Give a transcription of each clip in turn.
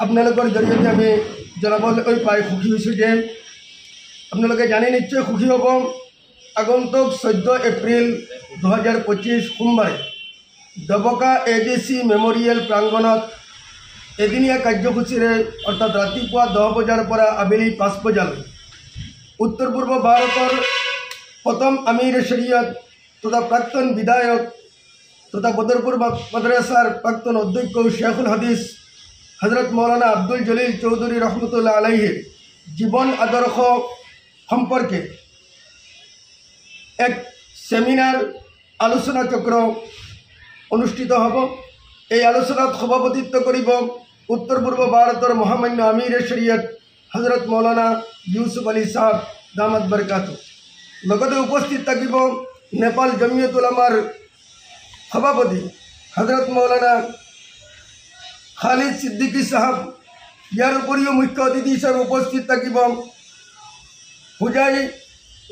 আপোনালোকৰ জৰিয়তে আমি জনাবলৈ পাই সুখী হৈছোঁ যে আপোনালোকে জানি নিশ্চয় সুখী হ'ব। আগন্তুক 14 এপ্ৰিল 2025 সোমবাৰে ডবকা ADC মেমৰিয়েল প্ৰাংগণত এদিনীয়া কাৰ্যসূচীৰে অৰ্থাৎ ৰাতিপুৱা 10 বজাৰ পৰা আবেলি 5 বজালৈ উত্তৰ পূৰ্ব ভাৰতৰ প্ৰথম আমিৰ শৰীয়ত তথা প্ৰাক্তন বিধায়ক তথা বদরপুর মাদ্রাসার প্রাক্তন অধ্যক্ষ শেখুল হাদিস হজরত মৌলানা আব্দুল জলিল চৌধুরী রহমতুল্লাহ আলাইহির জীবন আদর্শ সম্পর্কে এক সেমিনার আলোচনা চক্র অনুষ্ঠিত হব। এই আলোচনাত সভাপতিত্ব কৰিব উত্তর পূর্ব ভারতের মহামান্য আমির শরীয়ত হজরত মৌলানা ইউসুফ আলী সাহেব দামাত বরকাত। লগতে উপস্থিত থাকিব নেপাল জমিয়ত উলামার সভাপতি হজরত মৌলানা খালিদ সিদ্দিকী সাহেব। ইয়াৰ উপৰিও মুখ্য অতিথি হিচাপে উপস্থিত থাকিব হুজাই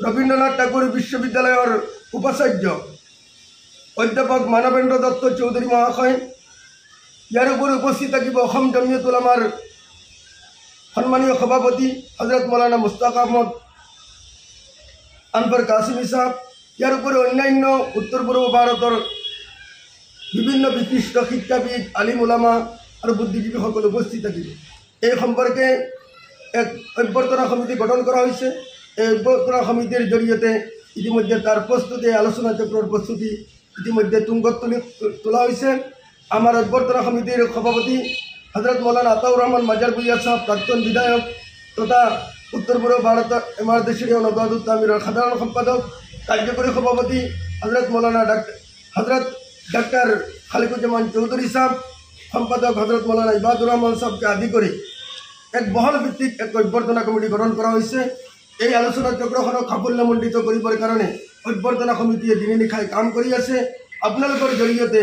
ৰবীন্দ্ৰনাথ ঠাকুৰ বিশ্ববিদ্যালয়েৰ উপাচাৰ্য অধ্যাপক মানবেন্দ্ৰ দত্ত চৌধুৰী মহাশয়। ইয়াৰ উপৰিও উপস্থিত থাকিব অসম জমিয়ত উলামাৰ সন্মানীয় সভাপতি হজৰত মৌলানা মুস্তাক আহমদ আনফৰ কাসিমি সাহেব। ইয়াৰ উপৰিও অন্যান্য উত্তৰ পূৰ্ব ভাৰতৰ বিভিন্ন বিশিষ্ট শিক্ষাবিদ আলিম উলামা আৰু বুদ্ধিজীৱীসকল উপস্থিত থাকিব। এই সম্পৰ্কে এক অভ্যৰ্থনা সমিতি গঠন কৰা হৈছে। এই অভ্যৰ্থনা সমিতিৰ জৰিয়তে ইতিমধ্যে তাৰ প্ৰস্তুতি আলোচনা চক্ৰৰ প্ৰস্তুতি ইতিমধ্যে তুংগত তোলা হৈছে। আমাৰ অভ্যৰ্থনা সমিতিৰ সভাপতি হজরত মৌলানা আতাউর রহমান মাজার ভুইয়া সাহেব প্রাক্তন বিধায়ক তথা উত্তর পূর্ব ভারতের এমআরডি শরীয় নবাদুত তামিরের সাধারণ সম্পাদক কার্যকরী সভাপতি হজরত মৌলানা হজরত ডাক্তার খালিকুজ্জামান চৌধুরী সাহেব, সম্পাদক হজরত মৌলানা ইবাদুর রহমান সাহেবকে আদি করে এক বহল ভিত্তিক এক অভ্যৰ্থনা কমিটি গঠন কৰা হৈছে। এই আলোচনা চক্ৰখনক সাফল্যমণ্ডিত কৰিবৰ কাৰণে অভ্যৰ্থনা সমিতিয়ে দিনে নিশাই কাম কৰি আছে। আপোনালোকৰ জৰিয়তে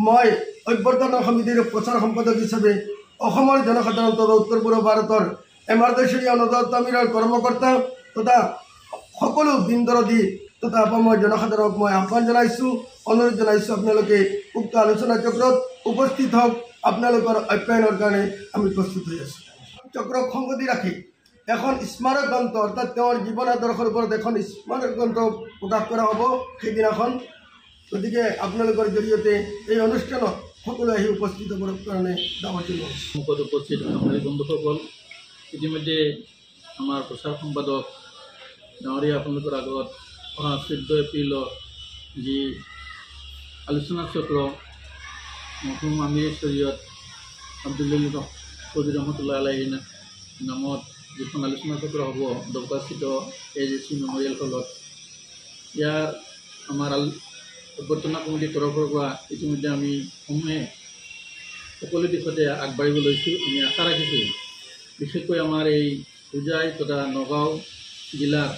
মই অভ্যৰ্থনা সমিতিৰ প্ৰচাৰ সম্পাদক হিচাপে অসমৰ জনসাধাৰণ তথা উত্তৰ পূৰ্ব ভাৰতৰ এমআৰডি শৰীয় নবাদুত তামিৰৰ কৰ্মকৰ্তা তথা সকলো দিনদৰদী তথা অসমৰ জনসাধাৰণক মই আহ্বান জনাইছোঁ, অনুৰোধ জনাইছোঁ আপোনালোকে উক্ত আলোচনা চক্ৰত উপস্থিত হওক। আপোনালোকৰ আপ্যায়নৰ কাৰণে আমি প্ৰস্তুত হৈ আছোঁ। চক্ৰক সংগতি ৰাখি এখন স্মাৰক গ্ৰন্থ অৰ্থাৎ তেওঁৰ জীৱন আদৰ্শৰ ওপৰত এখন স্মাৰক গ্ৰন্থ প্ৰকাশ কৰা হ'ব সেইদিনাখন। গতিকে আপোনালোকৰ জৰিয়তে এই অনুষ্ঠানত সকলো আহি উপস্থিত হ'বৰ কাৰণে দাবত জনাইছোঁ। মুখত উপস্থিত সাংবাদিক বন্ধুসকল, ইতিমধ্যে আমাৰ প্ৰচাৰ সম্পাদক ডাঙৰীয়া আপোনালোকৰ আগত 14 এপ্ৰিলৰ যি আলোচনা চক্ৰ মৰহুম আমিৰ শৰীয়ত আব্দুল জলিল চৌধুৰী ৰহমতুল্লাহ আলাইহি নামত যিখন আলোচনা চক্ৰ হ'ব ডবকাস্থিত ADC মেমৰিয়েল হলত, ইয়াৰ আমাৰ অভ্যৰ্থনা কমিটিৰ তৰফৰ পৰা ইতিমধ্যে আমি সমূহে সকলো দিশতে আগবাঢ়িব লৈছোঁ। আমি আশা ৰাখিছোঁ বিশেষকৈ আমাৰ এই হোজাই তথা নগাঁও জিলাৰ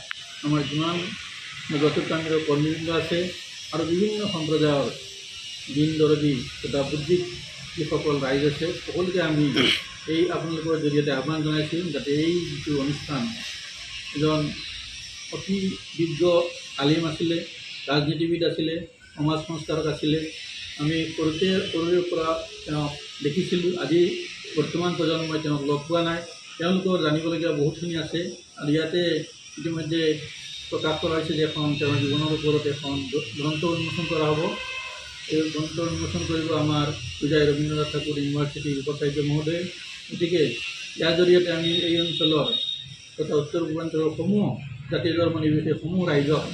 আমাৰ যিমান নবাদুত তামিৰৰ কৰ্মীবৃন্দ আছে আৰু বিভিন্ন সম্প্ৰদায়ৰ দিন দৰদী তথা বুদ্ধিজীৱীসকল ৰাইজ আছে, সকলোকে আমি এই আপোনালোকৰ জৰিয়তে আহ্বান জনাইছোঁ যাতে এই যিটো অনুষ্ঠান এজন অতি বিজ্ঞ আলিম আছিলে, ৰাজনীতিবিদ আছিলে, সমাজ সংস্কাৰক আছিলে। আমি সৰুৰে পৰা তেওঁক দেখিছিলোঁ। আজি বৰ্তমান প্ৰজন্মই তেওঁক লগ পোৱা নাই। তেওঁলোকৰ জানিবলগীয়া বহুতখিনি আছে আৰু ইয়াতে ইতিমধ্যে প্ৰকাশ কৰা হৈছে যে এখন তেওঁৰ জীৱনৰ ওপৰত এখন গ্ৰন্থ উন্মোচন কৰা হ'ব। এই গ্ৰন্থ উন্মোচন কৰিব আমাৰ হুজাই ৰবীন্দ্ৰনাথ ঠাকুৰ ইউনিভাৰ্চিটিৰ উপাচাৰ্য মহোদয়। গতিকে ইয়াৰ জৰিয়তে আমি এই অঞ্চলৰ তথা উত্তৰ পূৰ্বাঞ্চলৰ সমূহ জাতি ধৰ্ম নিৰ্বিশেষে সমূহ ৰাইজক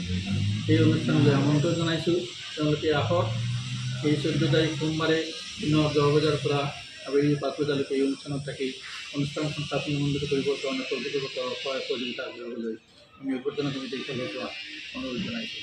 এই অনুষ্ঠানলৈ আমন্ত্ৰণ জনাইছোঁ। তেওঁলোকে আহক। এই 14 তাৰিখ সোমবাৰে দিনৰ 10 বজাৰ পৰা আবেলি 5 বজালৈকে এই অনুষ্ঠানত থাকি অনুষ্ঠানখন সাফল্যমণ্ডিত কৰিবৰ কাৰণে সহযোগিতা সহায় সহযোগিতা আগবঢ়াবলৈ আমি অভ্যৰ্থনা কমিটিৰ ফালৰ পৰা অনুৰোধ জনাইছোঁ।